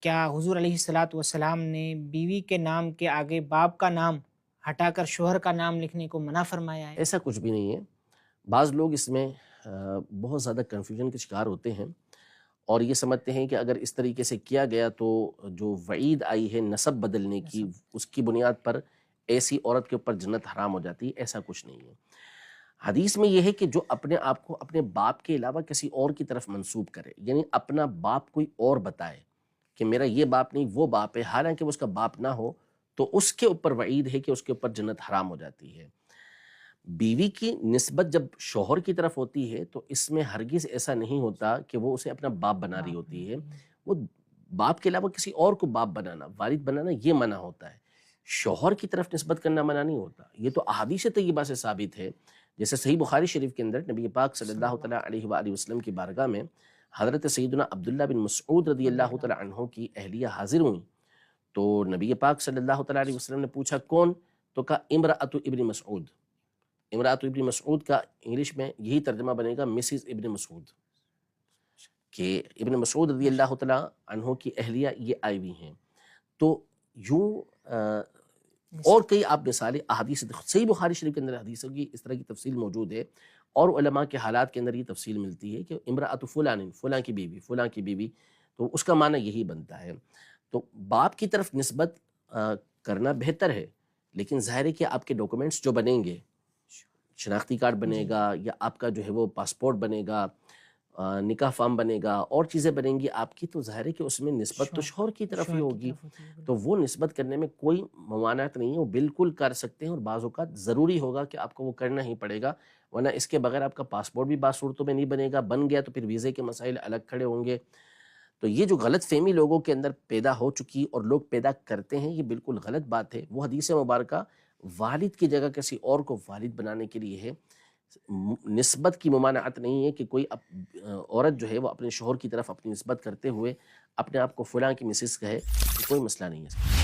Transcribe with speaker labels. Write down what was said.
Speaker 1: کیا حضور علیہ الصلاۃ والسلام نے بیوی کے نام کے آگے باپ کا نام ہٹا کر شوہر کا نام لکھنے کو منع فرمایا ہے؟
Speaker 2: ایسا کچھ بھی نہیں ہے۔ بعض لوگ اس میں بہت زیادہ کنفیوژن کے شکار ہوتے ہیں اور یہ سمجھتے ہیں کہ اگر اس طریقے سے کیا گیا تو جو وعید آئی ہے نسب بدلنے کی، اس کی بنیاد پر ایسی عورت کے اوپر جنت حرام ہو جاتی ہے۔ ایسا کچھ نہیں ہے۔ حدیث میں یہ ہے کہ جو اپنے آپ کو اپنے باپ کے علاوہ کسی اور کی طرف منسوب کرے، یعنی اپنا باپ کوئی اور بتائے کہ میرا یہ باپ نہیں وہ باپ ہے، حالانکہ وہ اس کا باپ نہ ہو، تو اس کے اوپر وعید ہے کہ اس کے اوپر جنت حرام ہو جاتی ہے۔ بیوی کی نسبت جب شوہر کی طرف ہوتی ہے تو اس میں ہرگز ایسا نہیں ہوتا کہ وہ اسے اپنا باپ بنا رہی ہوتی ہے۔ وہ باپ کے علاوہ کسی اور کو باپ بنانا، والد بنانا، یہ منع ہوتا ہے۔ شوہر کی طرف نسبت کرنا منع نہیں ہوتا۔ یہ تو احادیث طیبہ سے ثابت ہے۔ جیسے صحیح بخاری شریف کے اندر نبی پاک صلی اللہ تعالیٰ علیہ وآلہ وسلم کی بارگاہ میں حضرت سیدنا عبداللہ بن مسعود رضی اللہ تعالیٰ عنہ کی اہلیہ حاضر ہوئیں، تو نبی پاک صلی اللہ تعالیٰ علیہ وسلم نے پوچھا کون؟ تو کہا امرأۃ ابن مسعود۔ امرأۃ ابن مسعود کا انگلش میں یہی ترجمہ بنے گا مسز ابن مسعود، کہ ابن مسعود رضی اللہ تعالیٰ عنہ کی اہلیہ یہ آئی ہوئی ہیں۔ تو یوں اور کئی آپ مثالیں احادیث صحیح بخاری شریف کے اندر حدیثوں کی اس طرح کی تفصیل موجود ہے، اور علماء کے حالات کے اندر یہ تفصیل ملتی ہے کہ امرأۃ فلان، فلاں کی بیوی، فلاں کی بیوی، تو اس کا معنی یہی بنتا ہے۔ تو باپ کی طرف نسبت کرنا بہتر ہے، لیکن ظاہر ہے کہ آپ کے ڈاکومنٹس جو بنیں گے، شناختی کارڈ بنے گا یا آپ کا جو ہے وہ پاسپورٹ بنے گا، نکاح فارم بنے گا، اور چیزیں بنیں گی آپ کی، تو ظاہر ہے کہ اس میں نسبت تو شوہر کی طرف ہی ہوگی، تو وہ نسبت کرنے میں کوئی ممانعت نہیں ہے، وہ بالکل کر سکتے ہیں، اور بعض اوقات ضروری ہوگا کہ آپ کو وہ کرنا ہی پڑے گا، ورنہ اس کے بغیر آپ کا پاسپورٹ بھی بعض صورتوں میں نہیں بنے گا، بن گیا تو پھر ویزے کے مسائل الگ کھڑے ہوں گے۔ تو یہ جو غلط فہمی لوگوں کے اندر پیدا ہو چکی اور لوگ پیدا کرتے ہیں، یہ بالکل غلط بات ہے۔ وہ حدیث مبارکہ والد کی جگہ کسی اور کو والد بنانے کے لیے ہے۔ نسبت کی ممانعت نہیں ہے کہ کوئی عورت جو ہے وہ اپنے شوہر کی طرف اپنی نسبت کرتے ہوئے اپنے آپ کو فلاں کی مسز کہے، کوئی مسئلہ نہیں ہے۔